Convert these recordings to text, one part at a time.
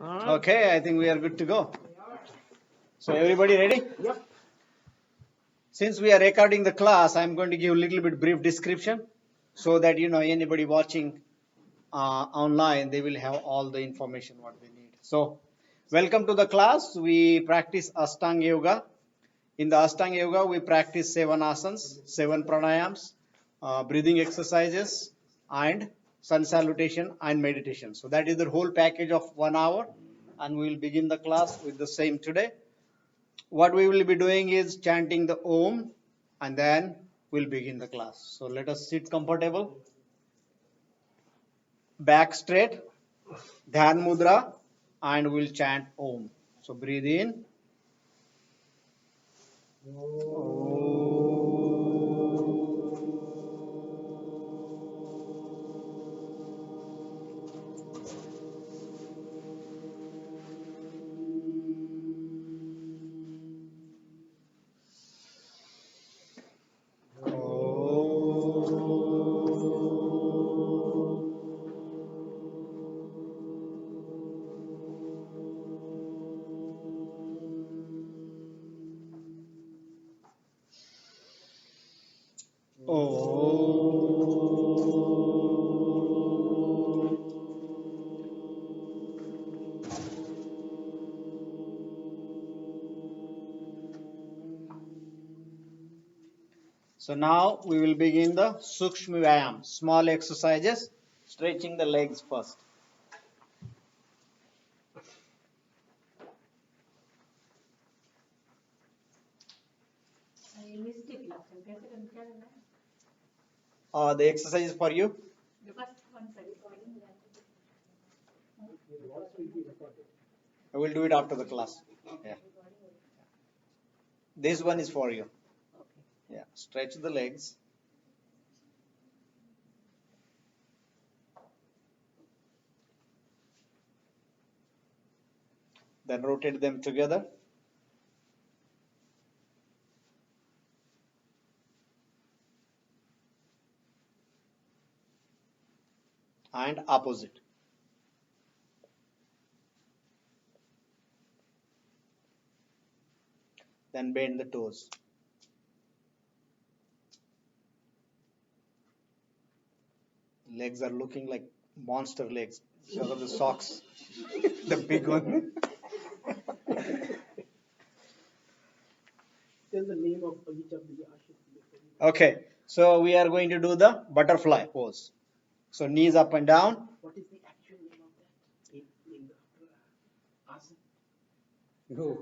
Okay, I think we are good to go. So everybody ready? Yep. Since we are recording the class, I'm going to give a little bit brief description so that anybody watching online, they will have all the information what they need. So welcome to the class. We practice Ashtanga Yoga. In the Ashtanga Yoga, we practice 7 asanas, 7 pranayams, breathing exercises, and sun salutation and meditation. So that is the whole package of 1 hour, and we will begin the class with the same today. What we will be doing is chanting the Om, and then we'll begin the class. So let us sit comfortable, back straight, Dhyan Mudra, and we'll chant Om. So breathe in. So now we will begin the Sukshma Vyayam, small exercises, stretching the legs first. The exercise is for you. I will do it after the class. Yeah. This one is for you. Yeah. Stretch the legs. Then rotate them together. And opposite. Then bend the toes. Legs are looking like monster legs because of the socks. The big one. Tell the name of each of the ashes. Okay, so we are going to do the butterfly pose. So knees up and down. What is the actual name of that in the asana? No.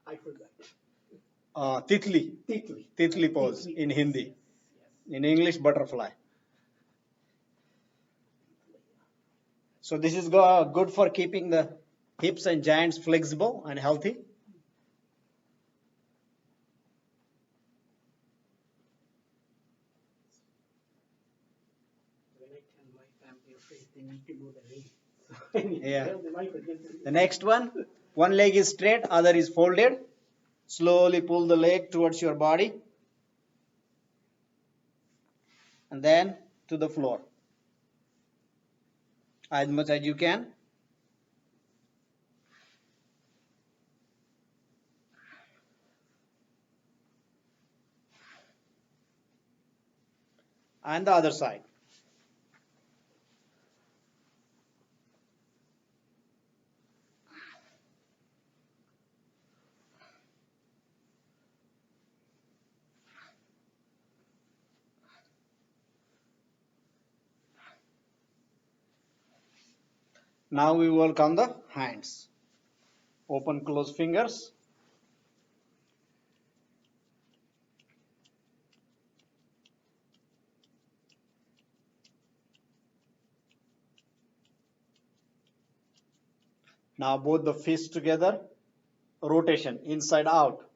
I forgot. Titli. Titli. Titli pose Titli in pose, Hindi. yes. In English, butterfly. So this is good for keeping the hips and joints flexible and healthy. When I tell my family or friends, they need to know the name. So I need Yeah. to tell them I forget the name. The next one leg is straight, other is folded. Slowly pull the leg towards your body. And then to the floor. As much as you can. And the other side. Now we work on the hands. Open, close fingers. Now both the fists together. Rotation, inside out.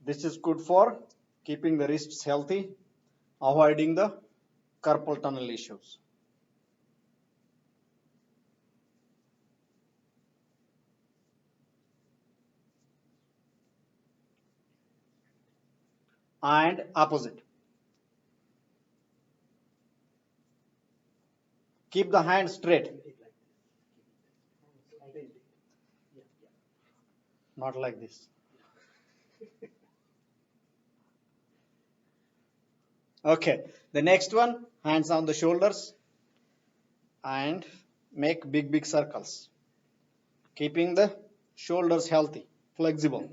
This is good for keeping the wrists healthy, avoiding the carpal tunnel issues. And opposite. Keep the hand straight, Keep it like this. Yeah, not like this. Okay, the next one, hands on the shoulders and make big circles, keeping the shoulders healthy, flexible.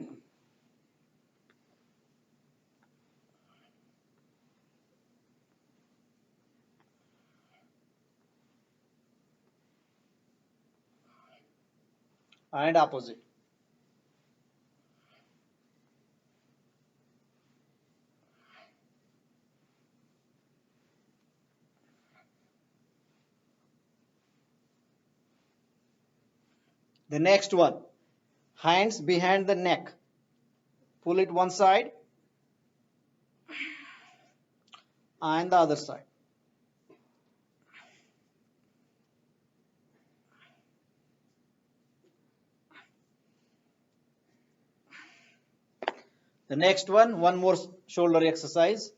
And opposite. The next one, hands behind the neck. Pull it one side and the other side. The next one more shoulder exercise.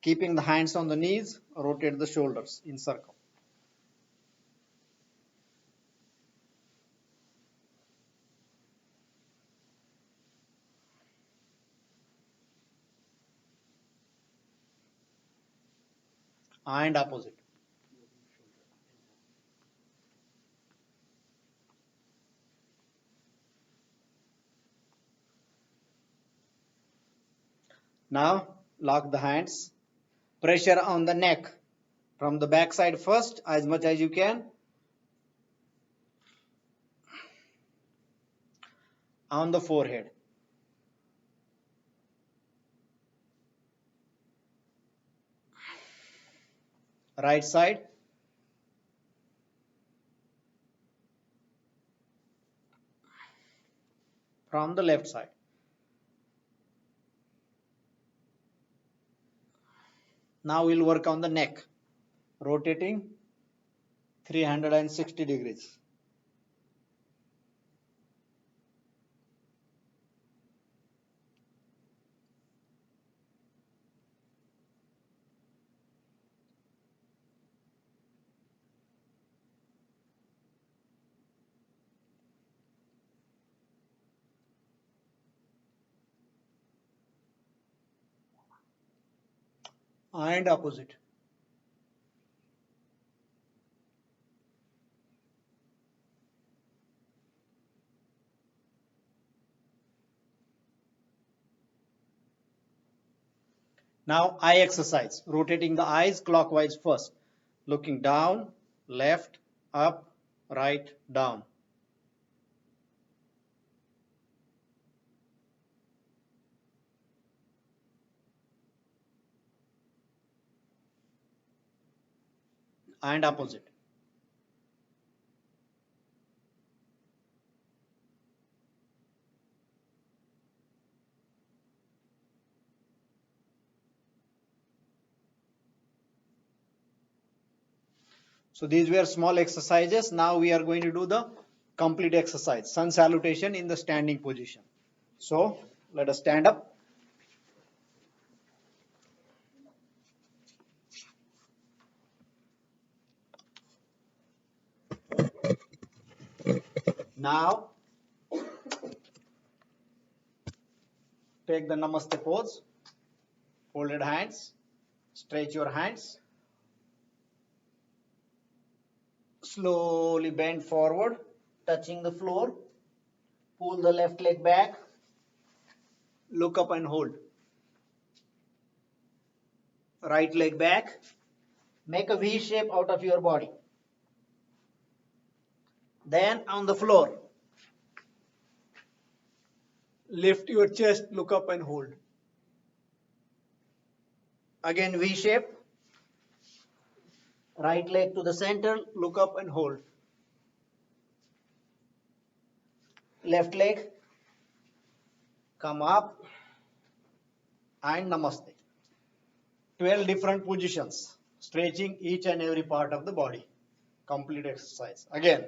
Keeping the hands on the knees, rotate the shoulders in circle. And opposite. Now lock the hands. Pressure on the neck from the back side first, as much as you can. On the forehead. Right side. From the left side. Now we'll work on the neck, rotating 360 degrees. And opposite. Now eye exercise, rotating the eyes clockwise first, looking down, left, up, right, down. And opposite. So these were small exercises. Now we are going to do the complete exercise, sun salutation in the standing position. So let us stand up. Now take the namaste pose, folded hands, stretch your hands, slowly bend forward, touching the floor, pull the left leg back, look up and hold. Right leg back, make a V shape out of your body. Then on the floor, lift your chest, look up and hold. Again V shape, right leg to the center, look up and hold. Left leg, come up and namaste. 12 different positions, stretching each and every part of the body. Complete exercise. Again,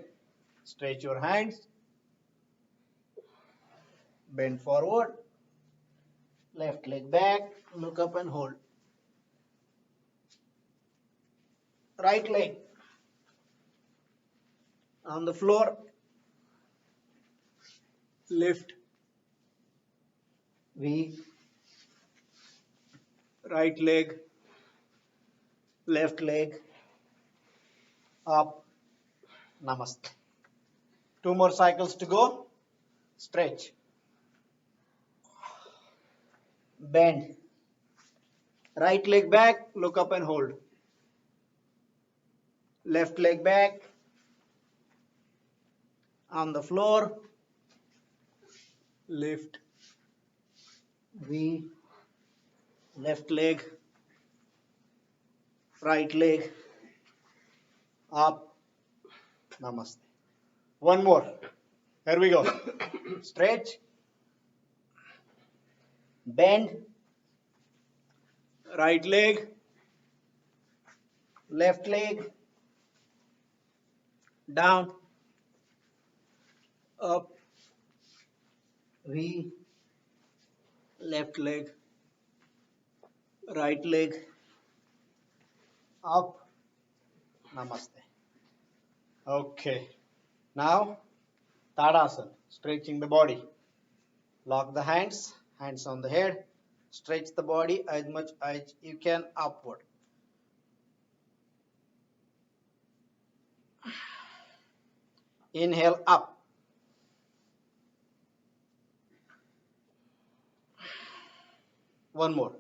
stretch your hands, bend forward, left leg back, look up and hold. Right leg, On the floor, lift V, right leg, left leg, up, namaste. 2 more cycles to go. Stretch, bend, right leg back, look up and hold. Left leg back, on the floor, lift V, left leg, right leg, up, namaste. One more. Here we go. Stretch, bend, right leg, left leg, down, up, V, left leg, right leg, up, namaste. Okay. Now, Tadasana, stretching the body. Lock the hands, hands on the head. Stretch the body as much as you can upward. Inhale up. One more.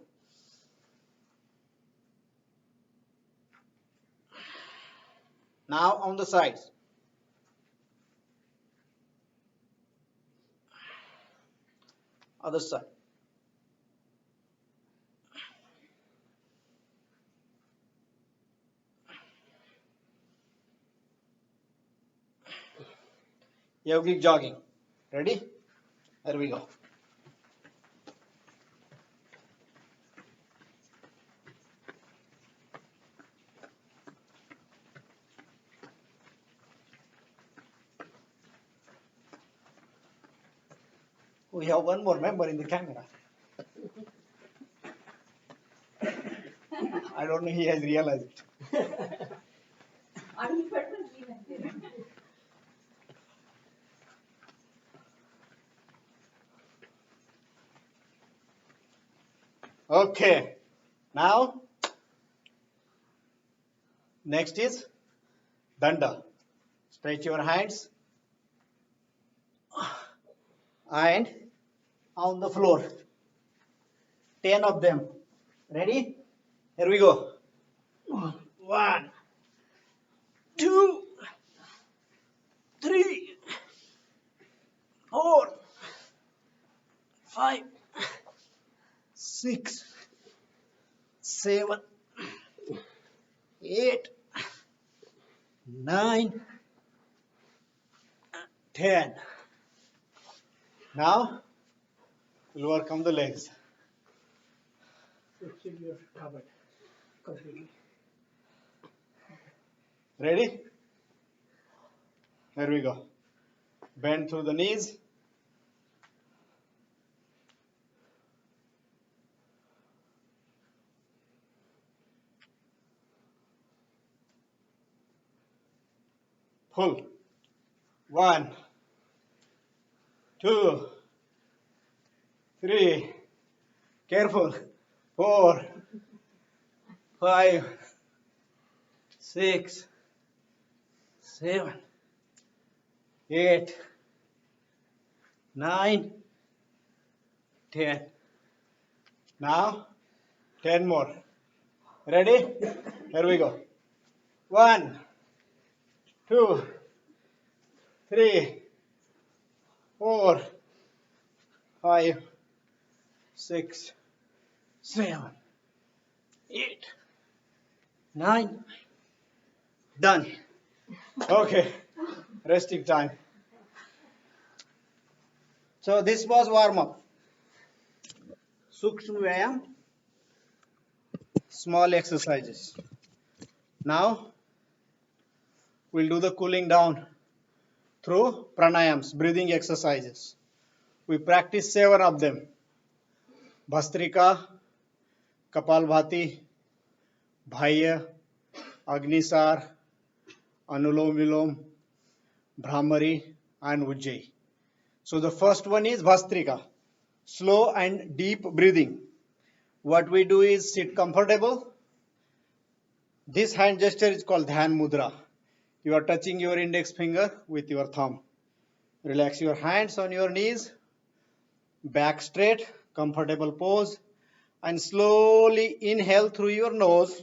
Now on the sides. Other side. Yogic jogging. Ready? There we go. We have one more member in the camera. I don't know he has realized it. Okay. Now, next is Danda. Stretch your hands and on the floor. 10 of them. Ready? Here we go. 1, 2, 3, 4, 5, 6, 7, 8, 9, 10. Now we'll work on the legs. You're covered completely. Ready? Here we go. Bend through the knees. Pull. 1, 2, 3. Careful. 4, 5, 6, 7, 8, 9, 10. Now 10 more. Ready? Here we go. 1, 2, 3, 4, 5, 6, 7, 8, 9. Done. Okay. Resting time. So this was warm up. Sukshma Vyayam. Small exercises. Now we'll do the cooling down through pranayams, breathing exercises. We practice 7 of them. Bhastrika, Kapalbhati, Bhaya, Agnisar, Anulom Vilom, Brahmari, and Ujjayi. So the first one is Bhastrika, slow and deep breathing. What we do is sit comfortable. This hand gesture is called Dhyan Mudra. You are touching your index finger with your thumb. Relax your hands on your knees, back straight, comfortable pose, and slowly inhale through your nose.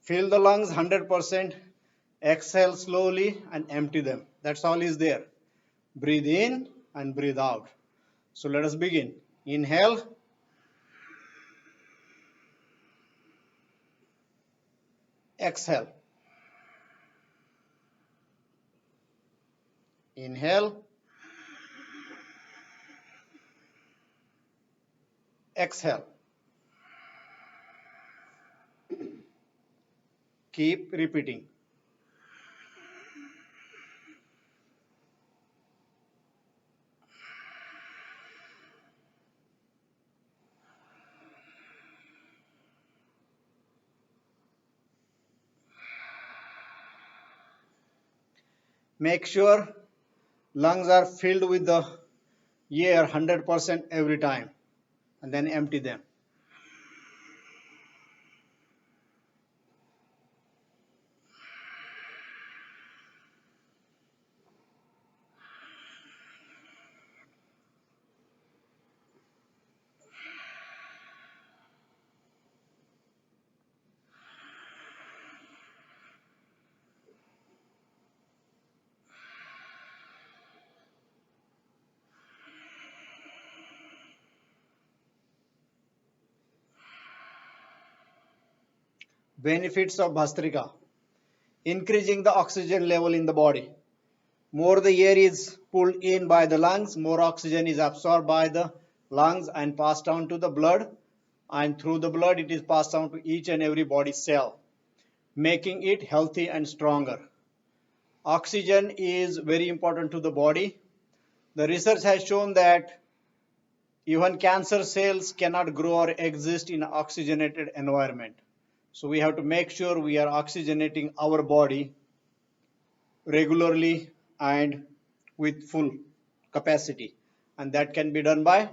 Fill the lungs 100%. Exhale slowly and empty them. That's all is there. Breathe in and breathe out. So let us begin. Inhale. Exhale. Inhale. Exhale. Keep repeating. Make sure lungs are filled with the air 100% every time and then empty them. Benefits of Bhastrika. Increasing the oxygen level in the body. More the air is pulled in by the lungs, more oxygen is absorbed by the lungs and passed down to the blood, and through the blood it is passed down to each and every body cell, making it healthy and stronger. Oxygen is very important to the body. The research has shown that even cancer cells cannot grow or exist in an oxygenated environment. So we have to make sure we are oxygenating our body regularly and with full capacity, and that can be done by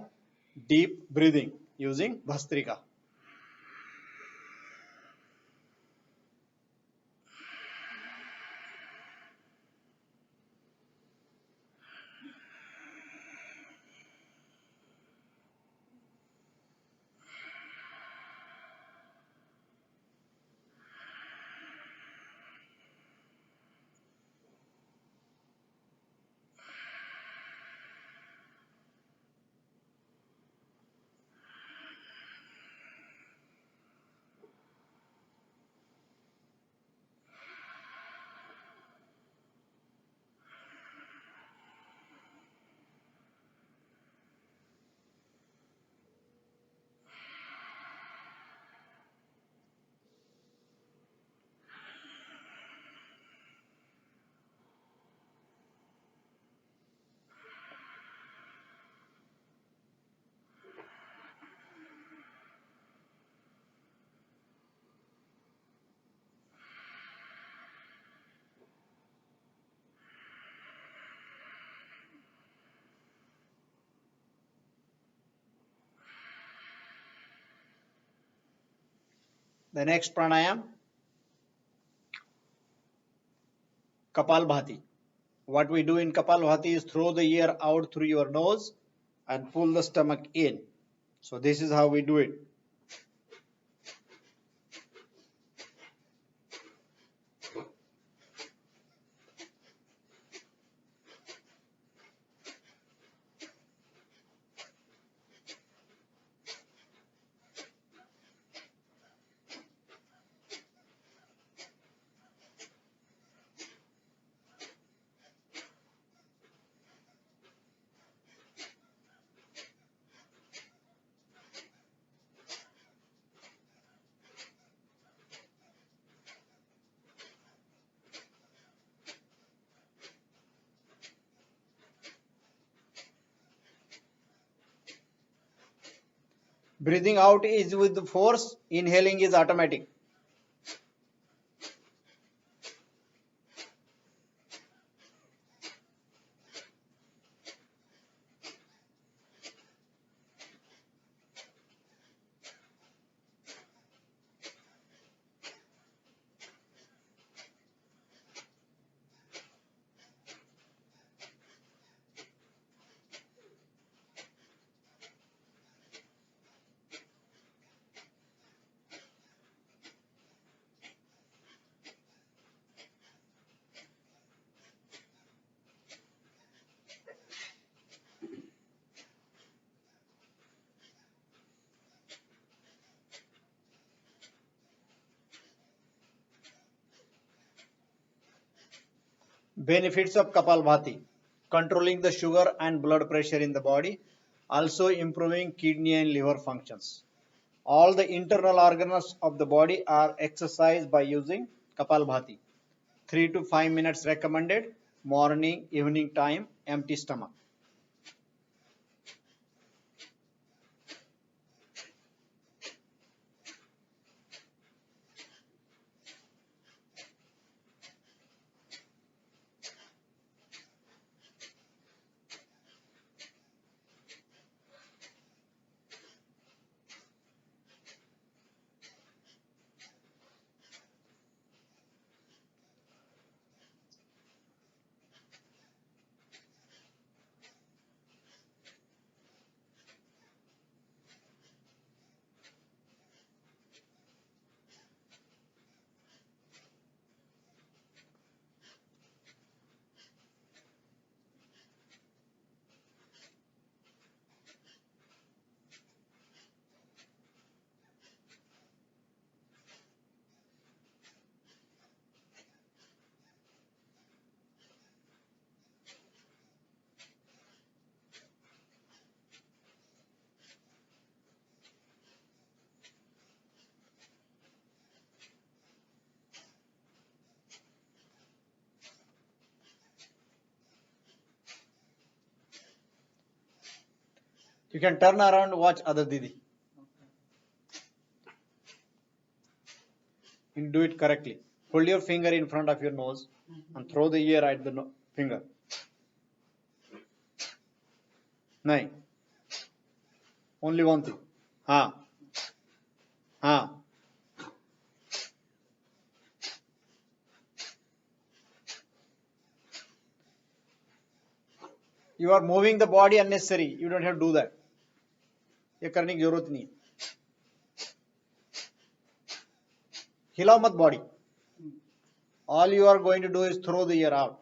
deep breathing using Bhastrika. The next pranayam, Kapalbhati. What we do in Kapalbhati is throw the air out through your nose and pull the stomach in. So this is how we do it. Breathing out is with the force, inhaling is automatic. Benefits of Kapalbhati: controlling the sugar and blood pressure in the body, also improving kidney and liver functions. All the internal organs of the body are exercised by using Kapalbhati. 3 to 5 minutes recommended, morning, evening time, empty stomach. You can turn around and watch other Didi. You do it correctly. Hold your finger in front of your nose and throw the ear at the finger. Nahin. Only one thing. Ha. Ha. You are moving the body unnecessary. You don't have to do that. ये करने की जरूरत नहीं है. हिलाओ मत body. All you are going to do is throw the ear out.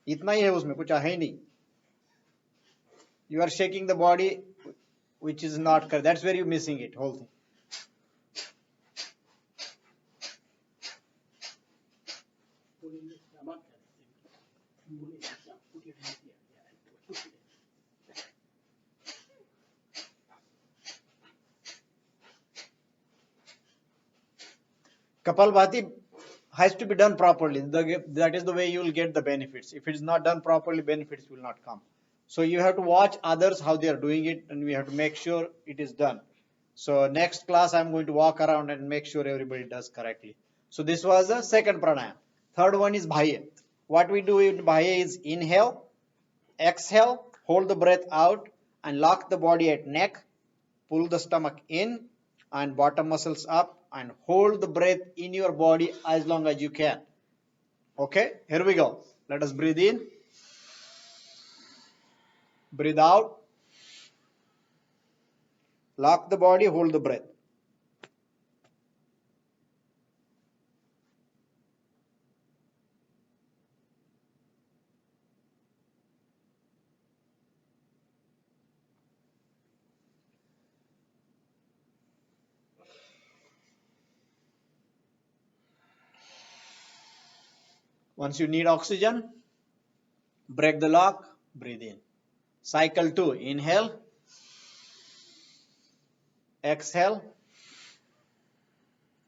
इतना ही है उसमें, कुछ है ही नहीं. You are shaking the body, which is not correct. That's where you're missing it, whole thing. Put in the stomach and put your hand here. Yeah, push it in. Kapalbhati has to be done properly. That is the way you will get the benefits. If it is not done properly, benefits will not come. So you have to watch others how they are doing it, and we have to make sure it is done. So next class I'm going to walk around and make sure everybody does correctly. So this was the second pranayama. Third one is Bhaya. What we do in Bhaya is inhale, exhale, hold the breath out and lock the body at neck, pull the stomach in and bottom muscles up and hold the breath in your body as long as you can. Okay, here we go. Let us breathe in, breathe out, lock the body, hold the breath. Once you need oxygen, break the lock, breathe in. Cycle 2, inhale, exhale,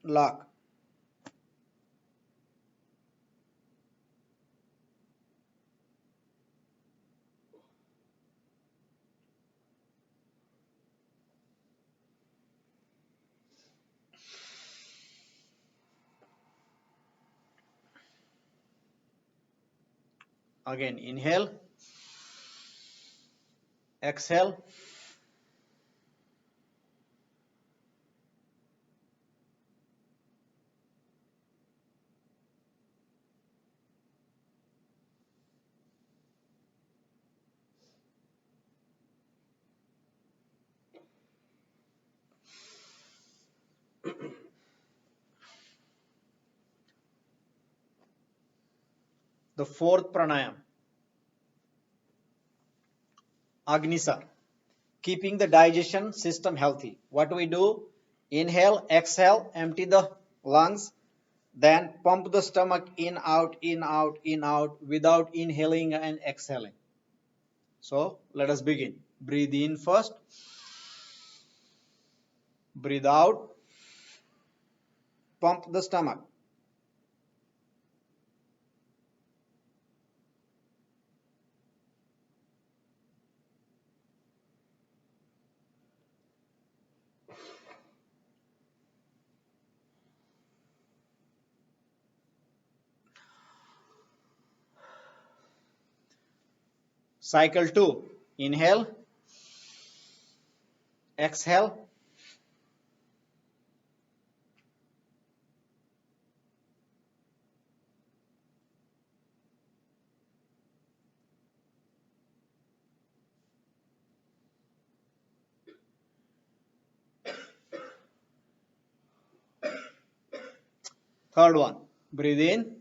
lock. Again, inhale, exhale, the fourth pranayam, Agnisar, keeping the digestion system healthy. What do we do? Inhale, exhale, empty the lungs, Then pump the stomach in, out, in, out, in, out without inhaling and exhaling. So let us begin. Breathe in first. Breathe out. Pump the stomach. Cycle 2. Inhale. Exhale. Third one. Breathe in.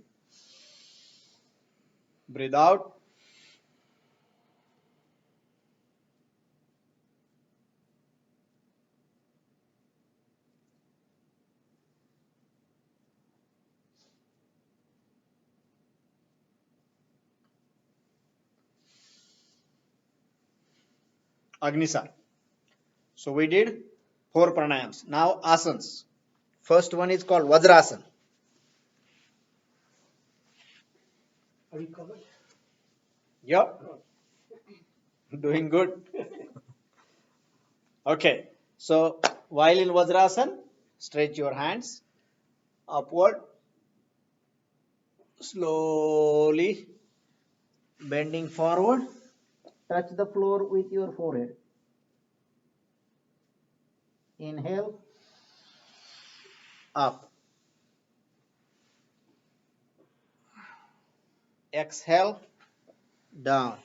Breathe out. Agnisar. So we did 4 pranayams. Now asanas. First one is called Vajrasana. Are you covered? Yep. Doing good. Okay. So while in Vajrasana, stretch your hands upward, slowly bending forward. Touch the floor with your forehead. Inhale, up. Exhale, down.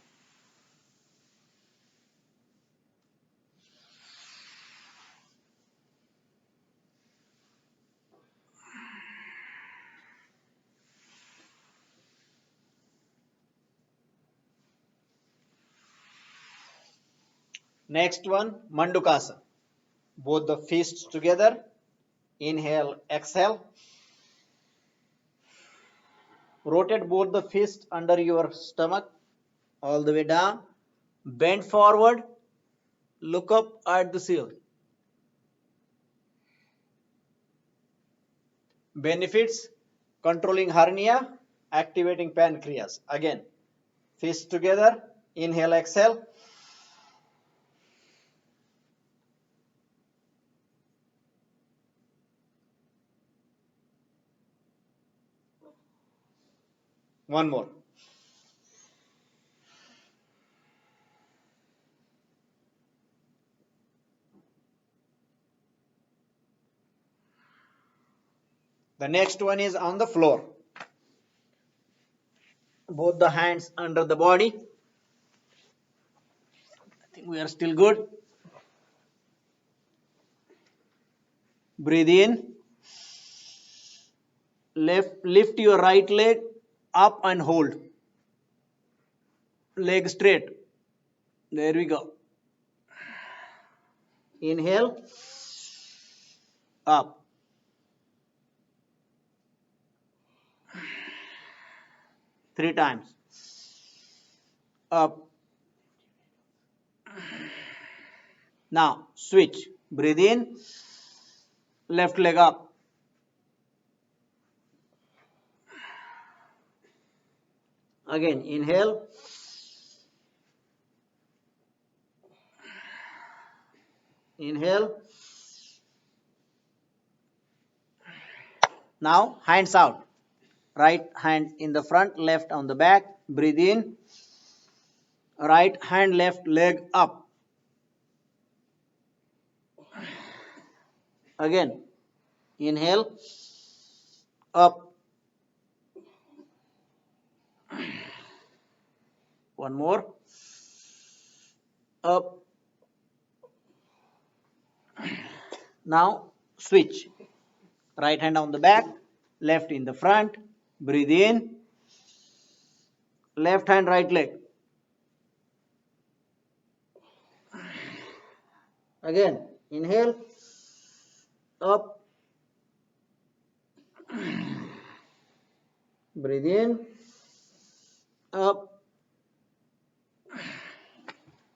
Next one, Mandukasana. Both the fists together. Inhale, exhale. Rotate both the fists under your stomach all the way down. Bend forward. Look up at the ceiling. Benefits: controlling hernia, activating pancreas. Again, fists together. Inhale, exhale. One more. The next one is on the floor. Both the hands under the body. I think we are still good. Breathe in. Lift your right leg up and hold. Leg straight. There we go. Inhale. Up. Three times. Up. Now switch. Breathe in. Left leg up. Again, inhale. Inhale. Now hands out. Right hand in the front, left on the back. Breathe in. Right hand, left leg up. Again, inhale. Up. One more. Up. Now switch. Right hand on the back, left in the front. Breathe in. Left hand, right leg. Again, inhale. Up. Breathe in, up.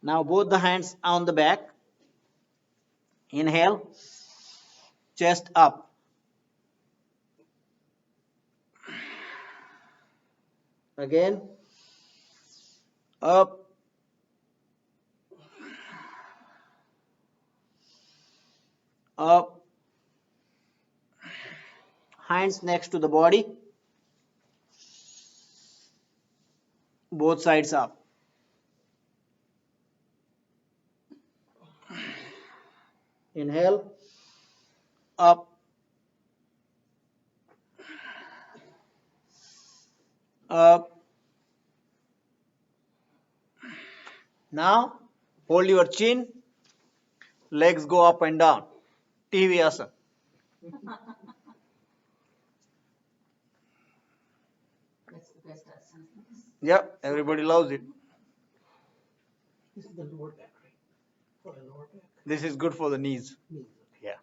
Now both the hands on the back. Inhale, chest up. Again, up. Up. Hands next to the body. Both sides up. Inhale, up, up. Now, hold your chin, legs go up and down. TV asana. That's the best asana. Yep, everybody loves it. This is the lower back, right? For the lower back. This is good for the knees. Knees. Yeah.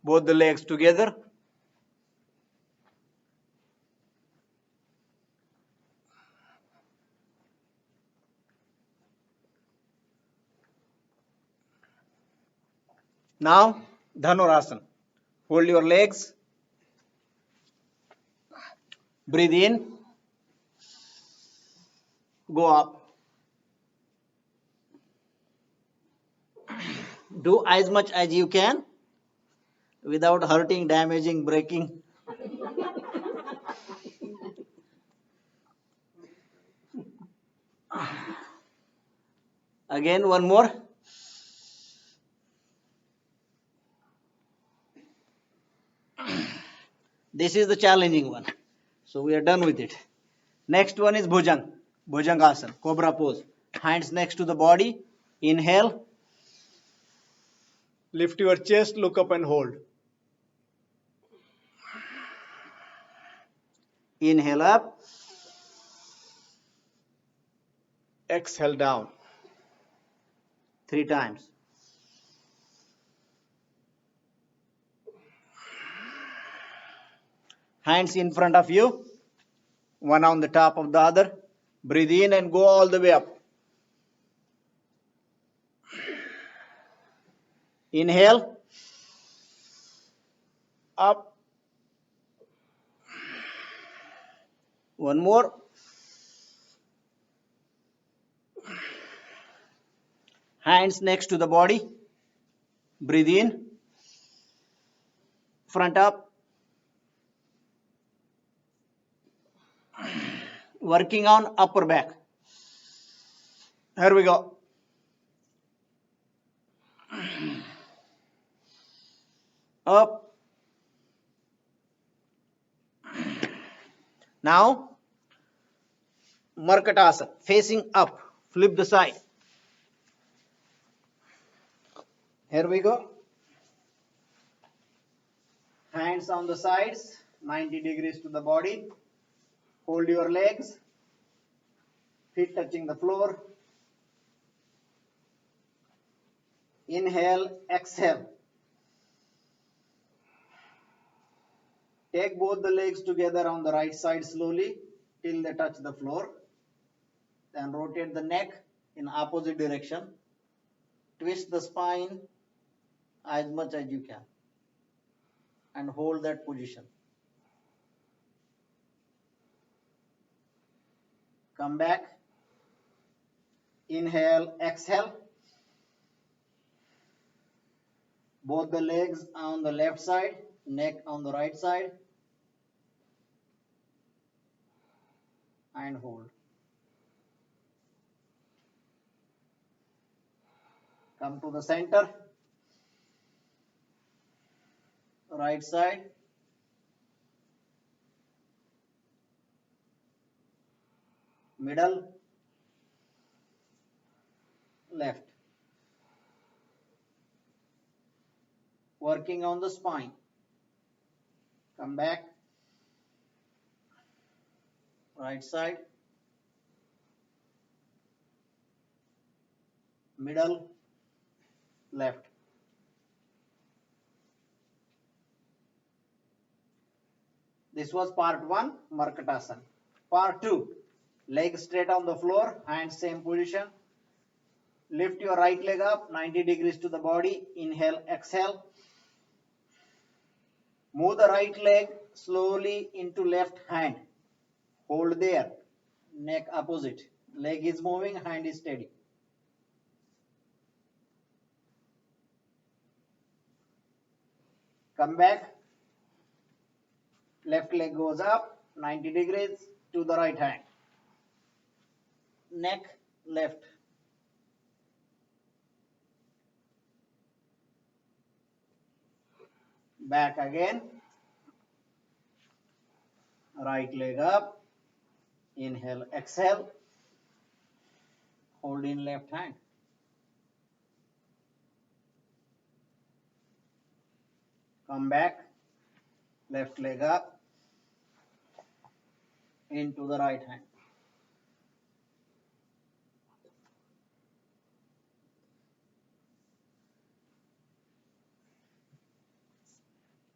Both the legs together. Now, Dhanurasana. Hold your legs. Breathe in. Go up. Do as much as you can without hurting, damaging, breaking. Again, one more. This is the challenging one. So we are done with it. Next one is Bhujang. Bhujangasana, Cobra pose. Hands next to the body. Inhale. Lift your chest, look up and hold. Inhale up. Exhale down. 3 times. Hands in front of you. One on the top of the other. Breathe in and go all the way up. Inhale. Up. One more. Hands next to the body. Breathe in. Front up. Working on upper back. Here we go. Up. Now, Markatasana, facing up. Flip the side. Here we go. Hands on the sides, 90 degrees to the body. Hold your legs. Feet touching the floor. Inhale, exhale. Take both the legs together on the right side slowly till they touch the floor. Then rotate the neck in opposite direction. Twist the spine as much as you can. And hold that position. Come back. Inhale, exhale. Both the legs on the left side, neck on the right side. And hold. Come to the center. Right side. Middle. Left. Working on the spine. Come back. Right side. Middle. Left. This was part 1, Markatasana. Part 2, leg straight on the floor, hands same position. Lift your right leg up 90 degrees to the body. Inhale, exhale. Move the right leg slowly into left hand. Hold there. Neck opposite. Leg is moving, hand is steady. Come back. Left leg goes up 90 degrees to the right hand. Neck left. Back again. Right leg up. Inhale, exhale. Hold in left hand. Come back. Left leg up. Into the right hand.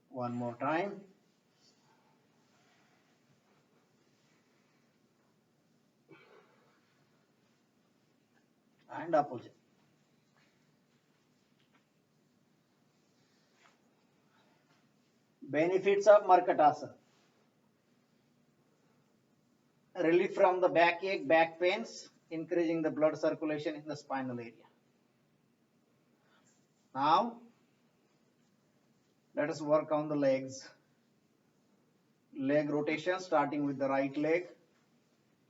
One more time. And opposite. Benefits of Markatasana. Relief from the backache, back pains, increasing the blood circulation in the spinal area. Now, let us work on the legs. Leg rotation starting with the right leg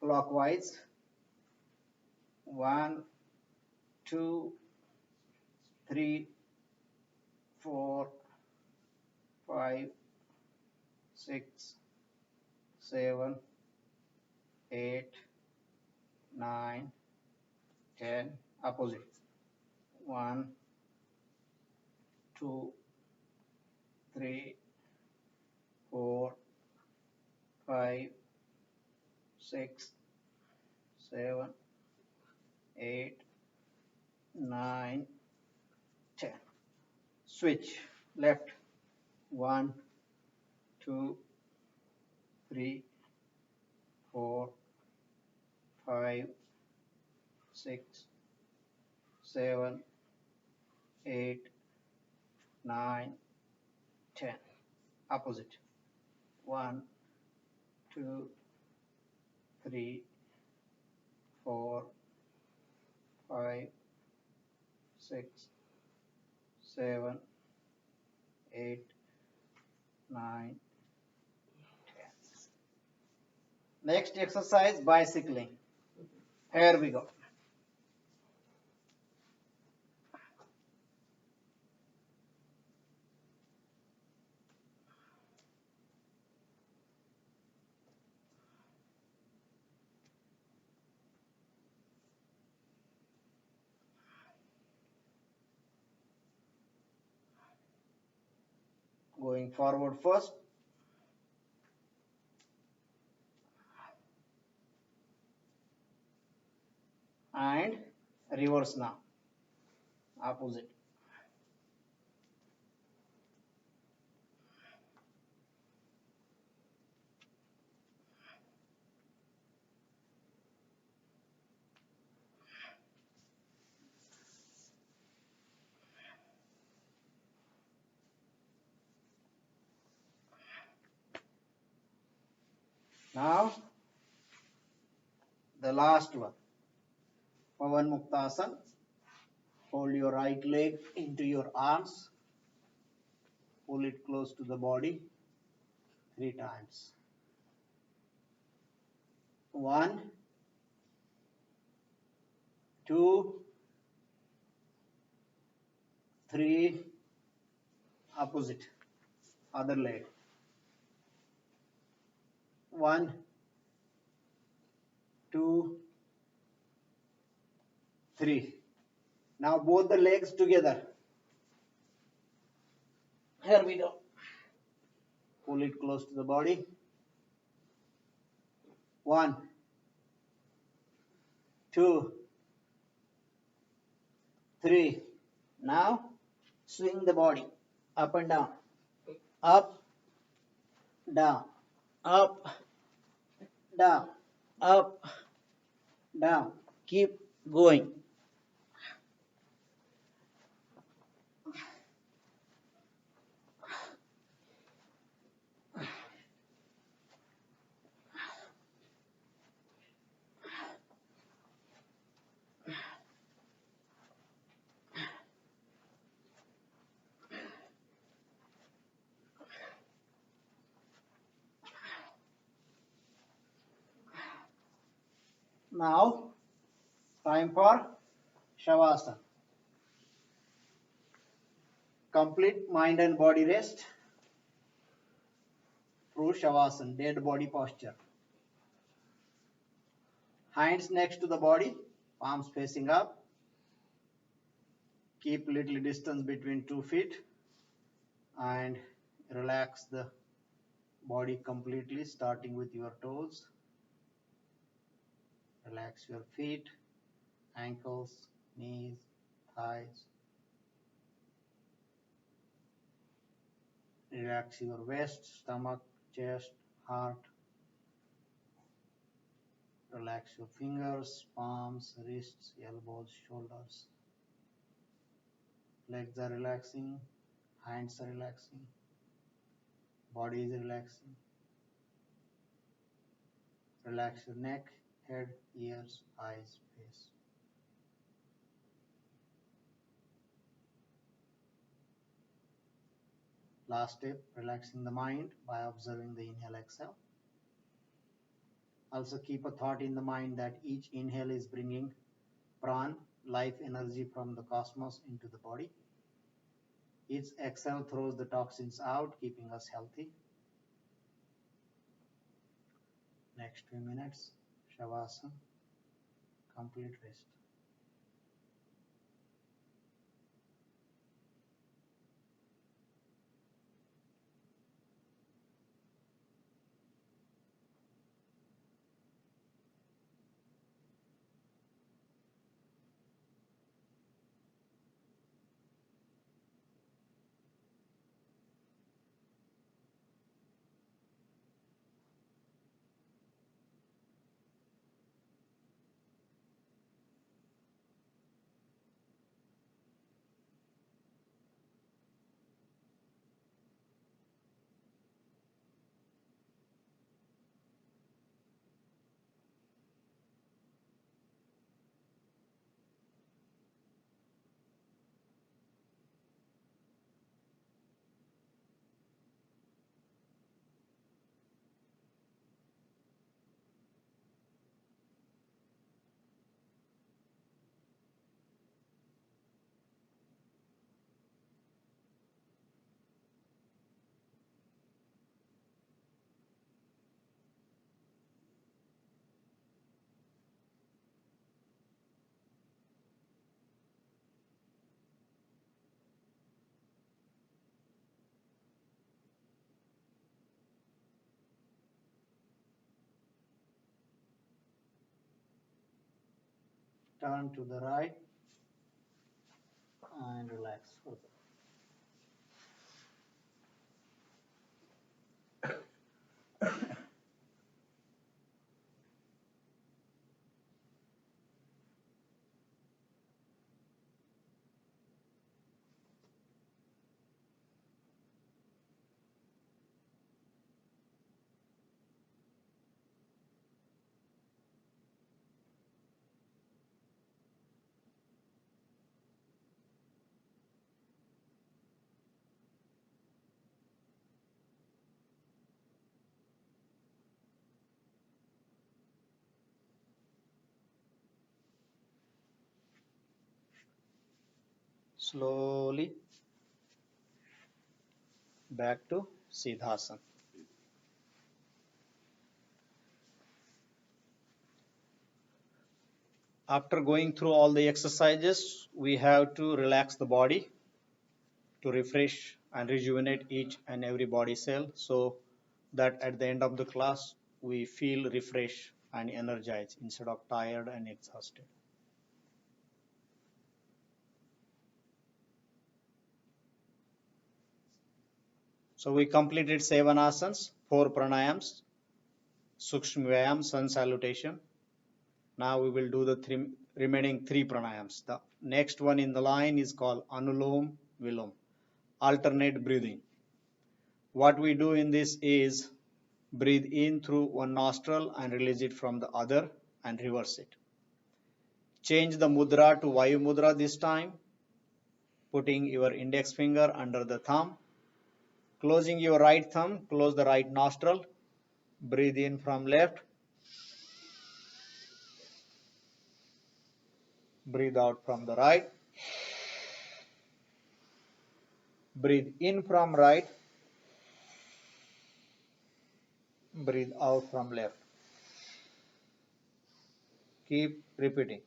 clockwise. 1, 2, 3, 4, 5, 6, 7, 8, 9, 10. Opposite. 1, 2, 3, 4, 5, 6, 7, 8, 9, 10. Switch. Left. 1, 2, 3, 4, 5, 6, 7, 8, 9, 10. Opposite. 1, 2, 3, 4, 5, 6, 7, 8, 9, 10. Next exercise, bicycling. Here we go. Going forward first. And reverse now. Opposite. Now, the last one. Pavan Muktasana. Hold your right leg into your arms. Pull it close to the body 3 times. 1, 2, 3, opposite, other leg. 1, 2, 3. Now both the legs together. Here we go. Pull it close to the body. 1, 2, 3. Now swing the body up and down, up, down, up, down, up, down. Keep going. Now, time for Shavasana. Complete mind and body rest through Shavasana, dead body posture. Hands next to the body, palms facing up. Keep little distance between 2 feet and relax the body completely, starting with your toes. Relax your feet, ankles, knees, thighs. Relax your waist, stomach, chest, heart. Relax your fingers, palms, wrists, elbows, shoulders. Legs are relaxing, hands are relaxing, body is relaxing. Relax your neck, head, ears, eyes, face. Last step, relaxing the mind by observing the inhale, exhale. Also keep a thought in the mind that each inhale is bringing pran, life energy from the cosmos into the body. Each exhale throws the toxins out, keeping us healthy. Next few minutes, Shavasana, complete rest. Turn to the right and relax further. Slowly back to Siddhasana. After going through all the exercises, we have to relax the body to refresh and rejuvenate each and every body cell so that at the end of the class we feel refreshed and energized instead of tired and exhausted. So we completed 7 asanas, 4 pranayams. Sukshma Vyayam, sun salutation. Now we will do the remaining three pranayams. The next one in the line is called Anulom Vilom, alternate breathing. What we do in this is breathe in through one nostril and release it from the other and reverse it. Change the mudra to Vayu mudra this time, putting your index finger under the thumb. Closing your right thumb, close the right nostril, breathe in from left, breathe out from the right, breathe in from right, breathe out from left. Keep repeating.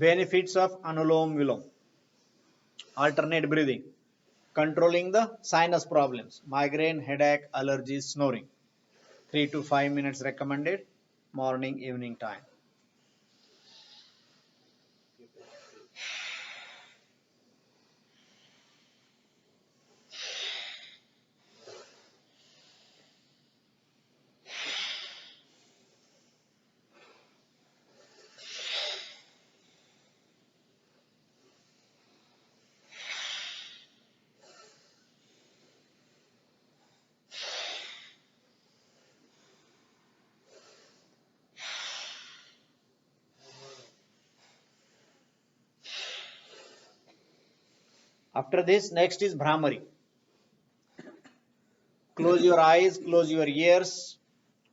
Benefits of Anulom Vilom, alternate breathing, controlling the sinus problems, migraine, headache, allergies, snoring. 3 to 5 minutes recommended, morning, evening time. After this, next is Brahmari. Close your eyes, close your ears,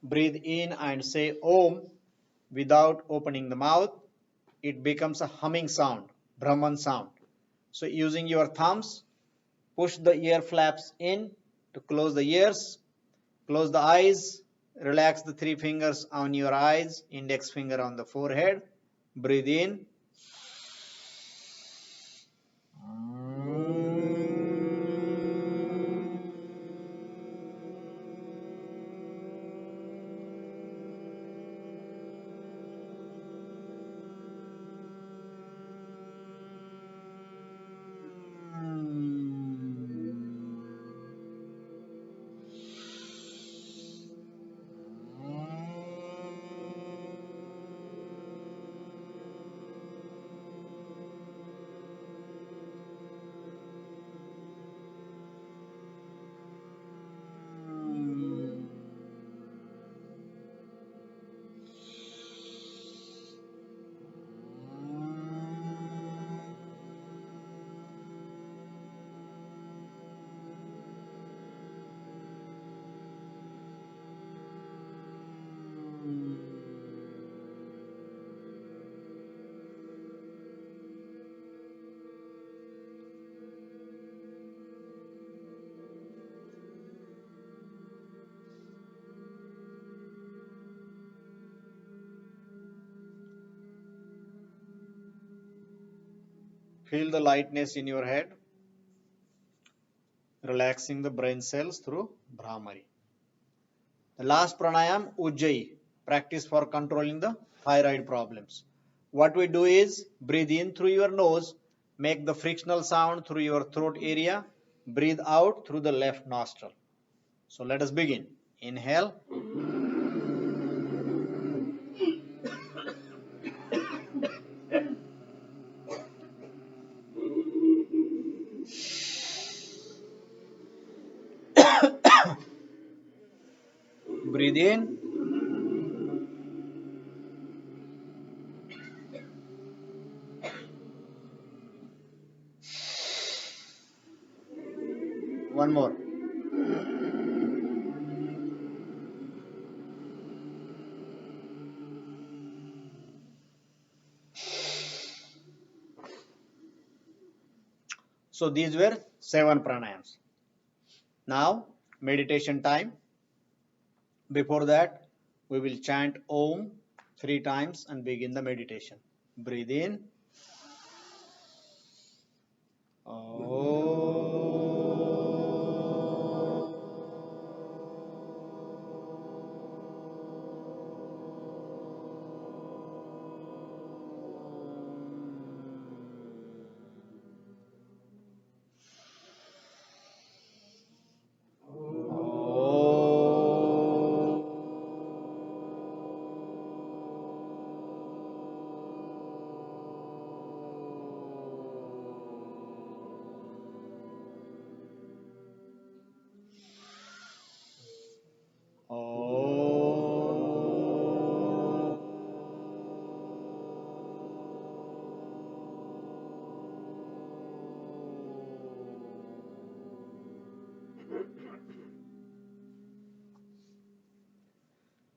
breathe in and say Om without opening the mouth. It becomes a humming sound, Brahman sound. So using your thumbs, push the ear flaps in to close the ears, close the eyes, relax the three fingers on your eyes, index finger on the forehead, breathe in. Feel the lightness in your head, relaxing the brain cells through Brahmari. The last pranayam, Ujjayi, practice for controlling the thyroid problems. What we do is breathe in through your nose, make the frictional sound through your throat area, breathe out through the left nostril. So let us begin. Inhale. Breathe in. One more. So these were 7 pranayams. Now meditation time. Before that, we will chant Om 3 times and begin the meditation. Breathe in.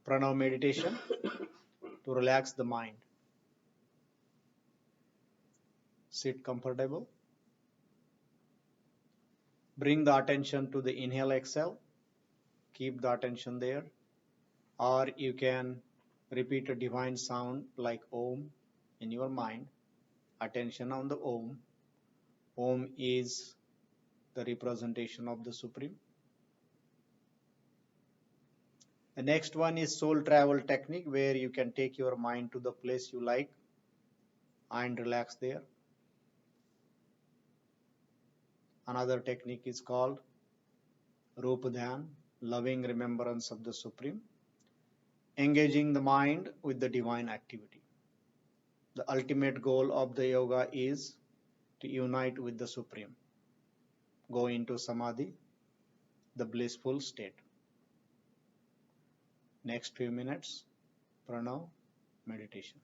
Pranav meditation to relax the mind. Sit comfortable. Bring the attention to the inhale exhale. Keep the attention there. Or you can repeat a divine sound like Om in your mind. Attention on the Om. Om is the representation of the Supreme. The next one is soul travel technique, where you can take your mind to the place you like and relax there. Another technique is called Rupa Dhyan, loving remembrance of the Supreme, engaging the mind with the divine activity. The ultimate goal of the yoga is to unite with the Supreme, go into Samadhi, the blissful state. Next few minutes, Pranav meditation.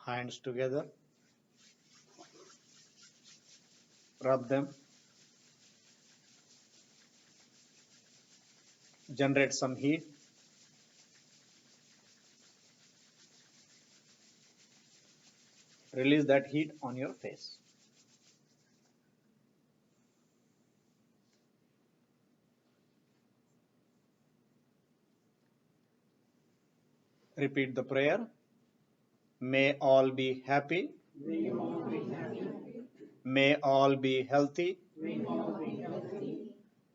Hands together, rub them, generate some heat. Release that heat on your face. Repeat the prayer. May all be happy. May all be happy. May all be healthy. May all be healthy.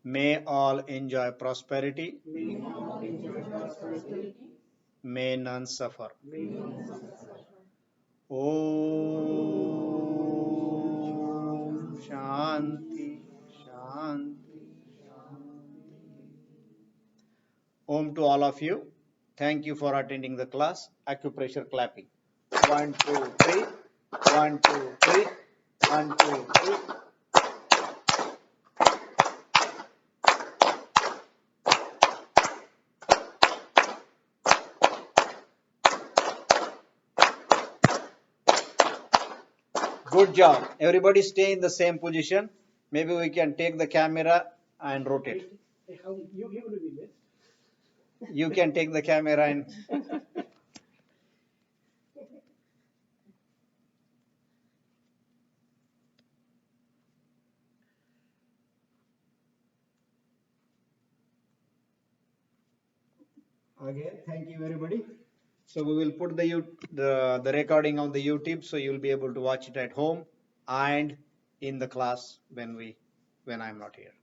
May all enjoy prosperity. May all enjoy prosperity. may none suffer. may none suffer. Om Shanti Shanti Shanti. Om to all of you. Thank you for attending the class. Acupressure clapping. 1, 2, 3. 1, 2, 3. 1, 2, 3. Good job. Everybody stay in the same position. Maybe we can take the camera and rotate. Hey, how you're going to be missed. You can take the camera and again. Thank you, everybody. So we will put the recording on the YouTube, so you'll be able to watch it at home and in the class when I'm not here.